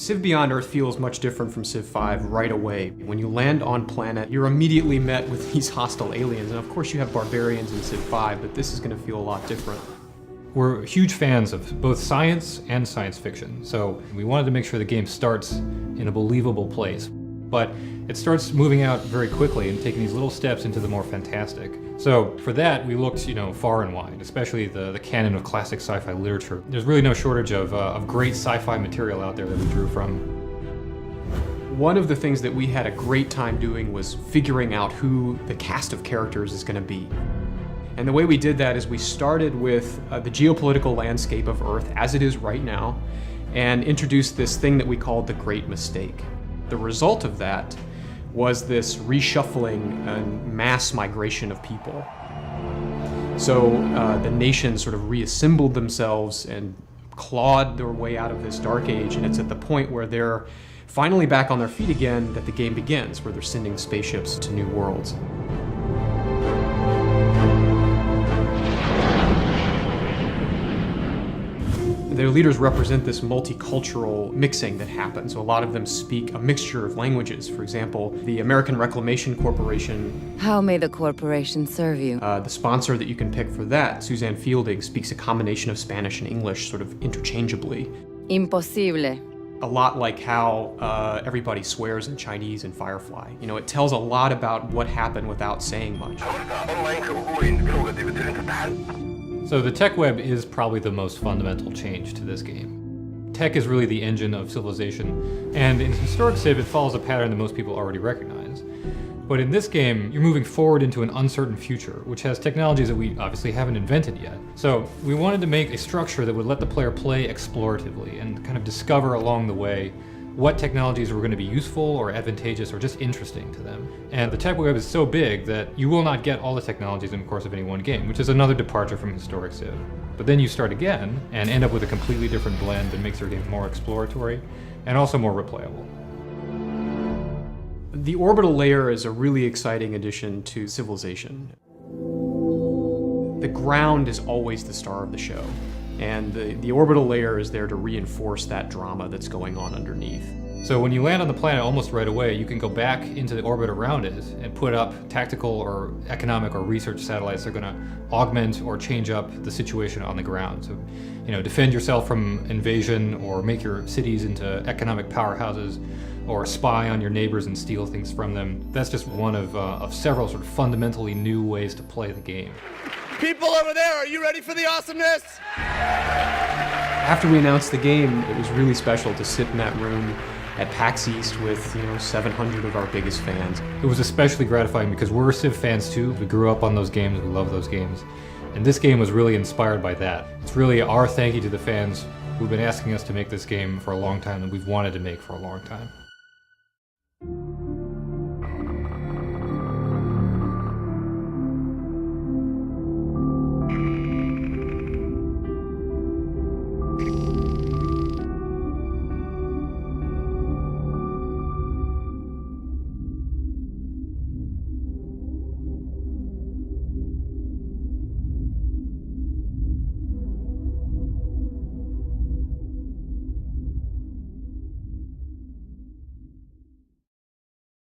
Civ Beyond Earth feels much different from Civ 5 right away. When you land on planet, you're immediately met with these hostile aliens, and of course you have barbarians in Civ 5, but this is going to feel a lot different. We're huge fans of both science and science fiction, so we wanted to make sure the game starts in a believable place. But it starts moving out very quickly and taking these little steps into the more fantastic. So for that, we looked, far and wide, especially the canon of classic sci-fi literature. There's really no shortage of great sci-fi material out there that we drew from. One of the things that we had a great time doing was figuring out who the cast of characters is going to be. And the way we did that is we started with the geopolitical landscape of Earth as it is right now, and introduced this thing that we called the Great Mistake. The result of that was this reshuffling and mass migration of people. So the nation sort of reassembled themselves and clawed their way out of this dark age, and it's at the point where they're finally back on their feet again that the game begins, where they're sending spaceships to new worlds. Their leaders represent this multicultural mixing that happens. So a lot of them speak a mixture of languages. For example, the American Reclamation Corporation. How may the corporation serve you? The sponsor that you can pick for that, Suzanne Fielding, speaks a combination of Spanish and English sort of interchangeably. Imposible. A lot like how everybody swears in Chinese in Firefly. It tells a lot about what happened without saying much. So the tech web is probably the most fundamental change to this game. Tech is really the engine of civilization, and in Historic Civ it follows a pattern that most people already recognize. But in this game, you're moving forward into an uncertain future, which has technologies that we obviously haven't invented yet. So we wanted to make a structure that would let the player play exploratively and kind of discover along the way what technologies were going to be useful or advantageous or just interesting to them. And the tech web is so big that you will not get all the technologies in the course of any one game, which is another departure from Historic Civ. But then you start again and end up with a completely different blend that makes your game more exploratory and also more replayable. The orbital layer is a really exciting addition to Civilization. The ground is always the star of the show. And the orbital layer is there to reinforce that drama that's going on underneath. So when you land on the planet almost right away, you can go back into the orbit around it and put up tactical or economic or research satellites that are going to augment or change up the situation on the ground. So, defend yourself from invasion or make your cities into economic powerhouses or spy on your neighbors and steal things from them. That's just one of several sort of fundamentally new ways to play the game. People over there, are you ready for the awesomeness? After we announced the game, it was really special to sit in that room at PAX East with 700 of our biggest fans. It was especially gratifying because we're Civ fans too. We grew up on those games, we love those games. And this game was really inspired by that. It's really our thank you to the fans who've been asking us to make this game for a long time and we've wanted to make for a long time.